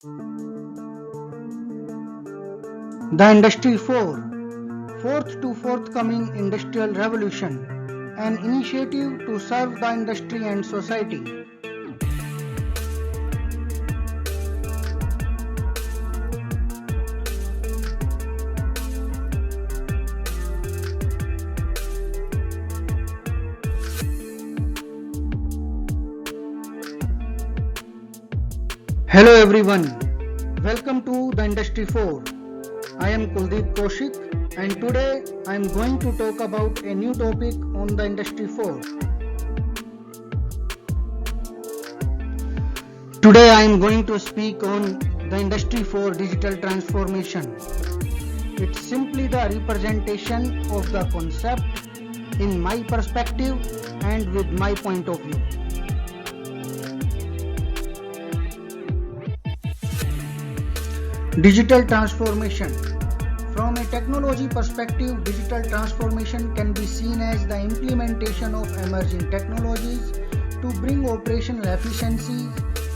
The Industry 4, Fourth to Forthcoming Industrial Revolution, an initiative to serve the industry and society. Hello everyone, welcome to the Industry 4. I am Kuldeep Kaushik and today I am going to talk about a new topic on the Industry 4. Today I am going to speak on the Industry 4 digital transformation. It's simply the representation of the concept in my perspective and with my point of view. Digital transformation. From a technology perspective, digital transformation can be seen as the implementation of emerging technologies to bring operational efficiencies,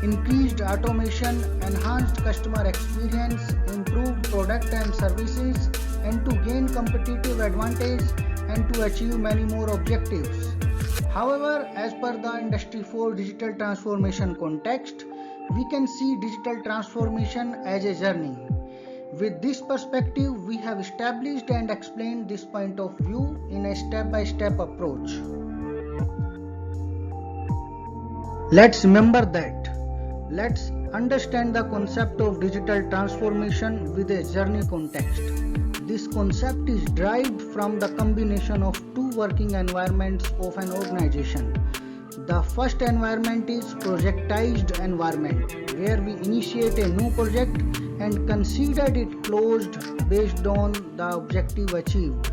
increased automation, enhanced customer experience, improved product and services, and to gain competitive advantage and to achieve many more objectives. However, as per the Industry 4 digital transformation context, we can see digital transformation as a journey. With this perspective, we have established and explained this point of view in a step-by-step approach. Let's remember that. Let's understand the concept of digital transformation with a journey context. This concept is derived from the combination of two working environments of an organization. The first environment is projectized environment, where we initiate a new project and consider it closed based on the objective achieved.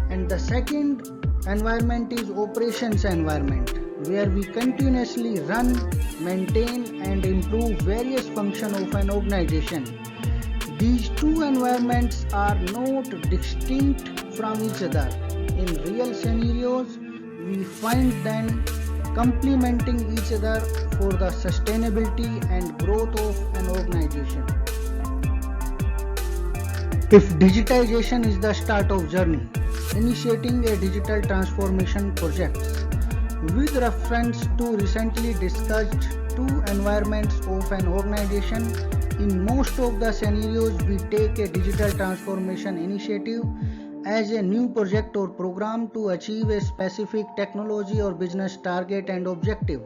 And the second environment is operations environment, where we continuously run, maintain and improve various functions of an organization. These two environments are not distinct from each other. In real scenarios, we find them complementing each other for the sustainability and growth of an organization. If digitization is the start of journey, initiating a digital transformation projects with reference to recently discussed two environments of an organization, in most of the scenarios we take a digital transformation initiative as a new project or program to achieve a specific technology or business target and objective.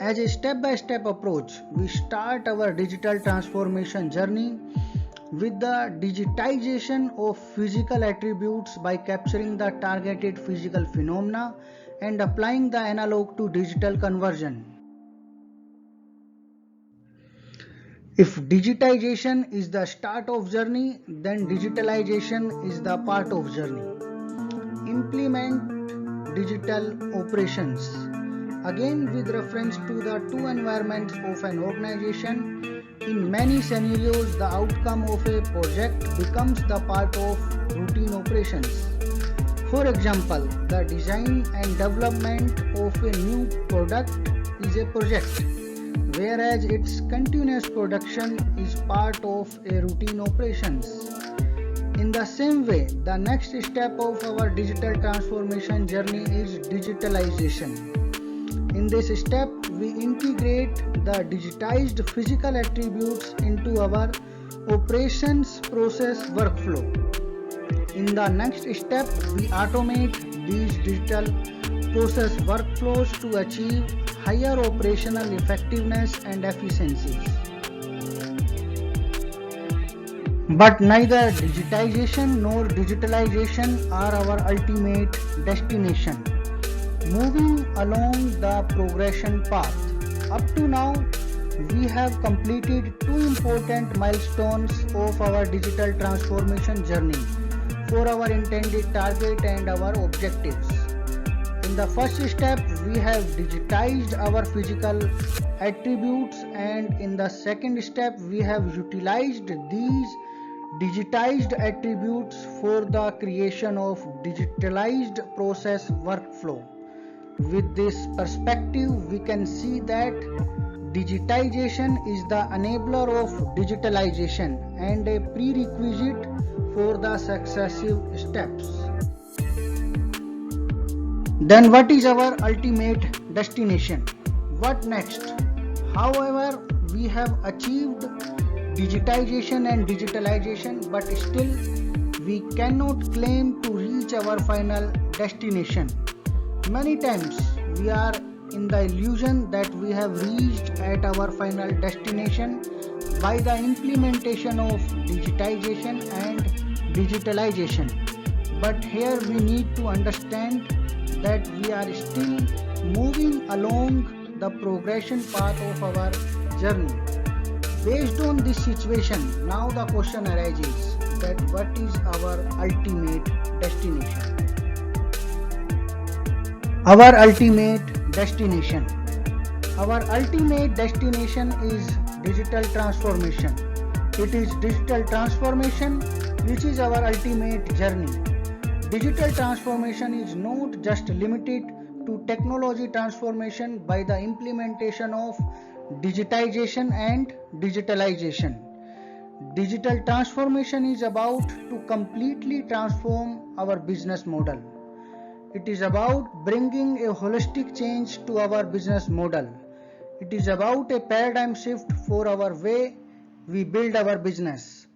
As a step-by-step approach, we start our digital transformation journey with the digitization of physical attributes by capturing the targeted physical phenomena and applying the analog to digital conversion. If digitization is the start of journey, then digitalization is the part of journey. Implement digital operations. Again, with reference to the two environments of an organization, in many scenarios the outcome of a project becomes the part of routine operations. For example, the design and development of a new product is a project, whereas its continuous production is part of a routine operations. In the same way, the next step of our digital transformation journey is digitalization. In this step, we integrate the digitized physical attributes into our operations process workflow. In the next step, we automate these digital process workflows to achieve higher operational effectiveness and efficiencies. But neither digitization nor digitalization are our ultimate destination. Moving along the progression path, up to now, we have completed two important milestones of our digital transformation journey for our intended target and our objectives. In the first step, we have digitized our physical attributes, and in the second step, we have utilized these digitized attributes for the creation of digitalized process workflow. With this perspective, we can see that Digitization is the enabler of digitalization and a prerequisite for the successive steps. Then what is our ultimate destination? What next? However, we have achieved digitization and digitalization, but still we cannot claim to reach our final destination. Many times we are in the illusion that we have reached at our final destination by the implementation of digitization and digitalization. But here we need to understand that we are still moving along the progression path of our journey. Based on this situation, now the question arises that what is our ultimate destination? Our ultimate destination. Our ultimate destination is digital transformation. It is digital transformation which is our ultimate journey. Digital transformation is not just limited to technology transformation by the implementation of digitization and digitalization. Digital transformation is about to completely transform our business model. It is about bringing a holistic change to our business model. It is about a paradigm shift for our way we build our business,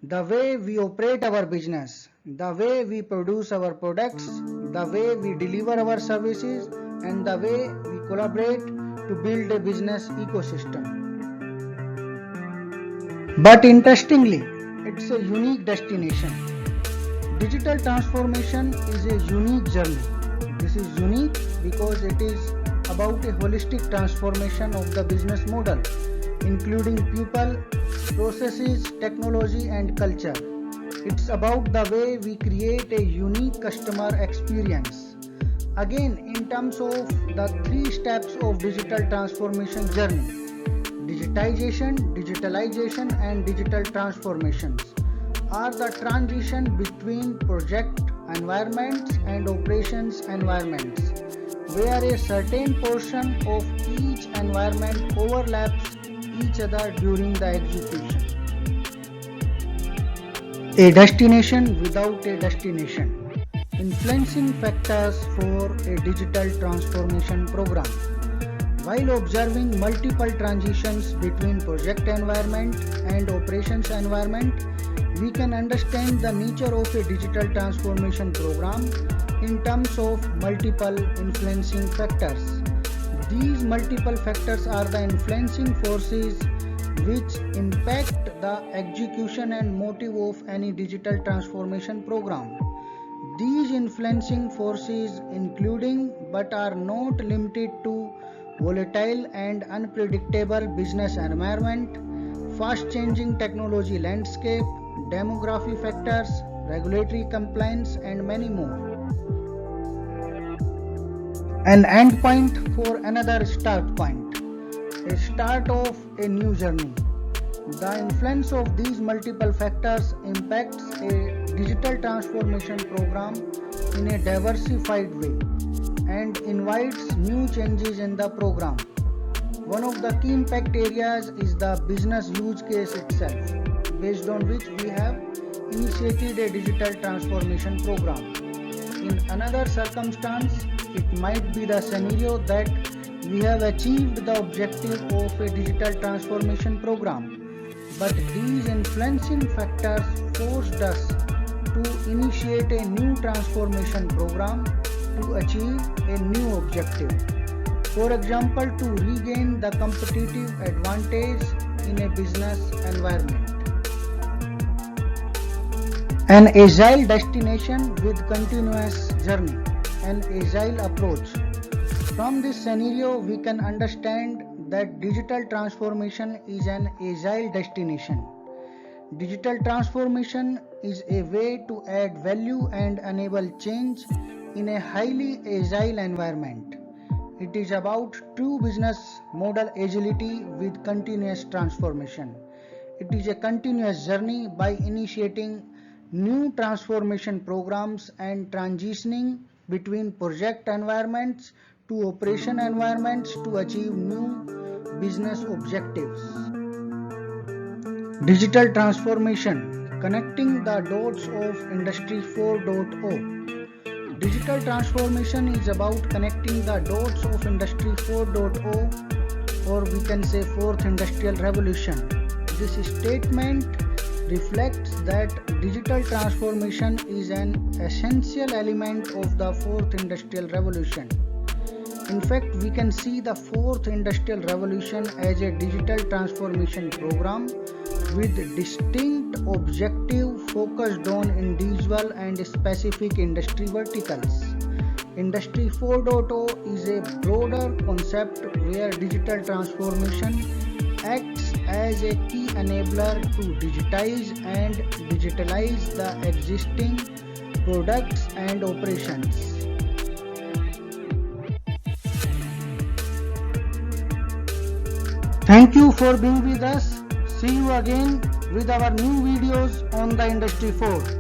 the way we operate our business, the way we produce our products, the way we deliver our services, and the way we collaborate to build a business ecosystem. But interestingly, it's a unique destination. Digital transformation is a unique journey. This is unique because it is about a holistic transformation of the business model, including people, processes, technology, and culture. It's about the way we create a unique customer experience. Again, in terms of the 3 steps of digital transformation journey: digitization, digitalization, and digital transformations are the transition between project environments and operations environments, where a certain portion of each environment overlaps each other during the execution. A destination without a destination. Influencing factors for a digital transformation program. While observing multiple transitions between project environment and operations environment, we can understand the nature of a digital transformation program in terms of multiple influencing factors. These multiple factors are the influencing forces which impact the execution and motive of any digital transformation program. These influencing forces including but are not limited to volatile and unpredictable business environment, fast-changing technology landscape, demography factors, regulatory compliance, and many more. An endpoint for another start point, a start of a new journey. The influence of these multiple factors impacts a digital transformation program in a diversified way and invites new changes in the program. One of the key impact areas is the business use case itself, based on which we have initiated a digital transformation program. In another circumstance, it might be the scenario that we have achieved the objective of a digital transformation program, but these influencing factors forced us to initiate a new transformation program to achieve a new objective. For example, to regain the competitive advantage in a business environment. An agile destination with continuous journey, an agile approach. From this scenario, we can understand that digital transformation is an agile destination. Digital transformation is a way to add value and enable change in a highly agile environment. It is about true business model agility with continuous transformation. It is a continuous journey by initiating new transformation programs and transitioning between project environments to operation environments to achieve new business objectives. Digital transformation, connecting the dots of Industry 4.0. Digital transformation is about connecting the dots of Industry 4.0, or we can say Fourth Industrial Revolution. This statement reflects that digital transformation is an essential element of the Fourth Industrial Revolution. In fact, we can see the Fourth Industrial Revolution as a digital transformation program with distinct objective focused on individual and specific industry verticals. Industry 4.0 is a broader concept where digital transformation acts as a key enabler to digitize and digitalize the existing products and operations. Thank you for being with us. See you again with our new videos on the Industry 4.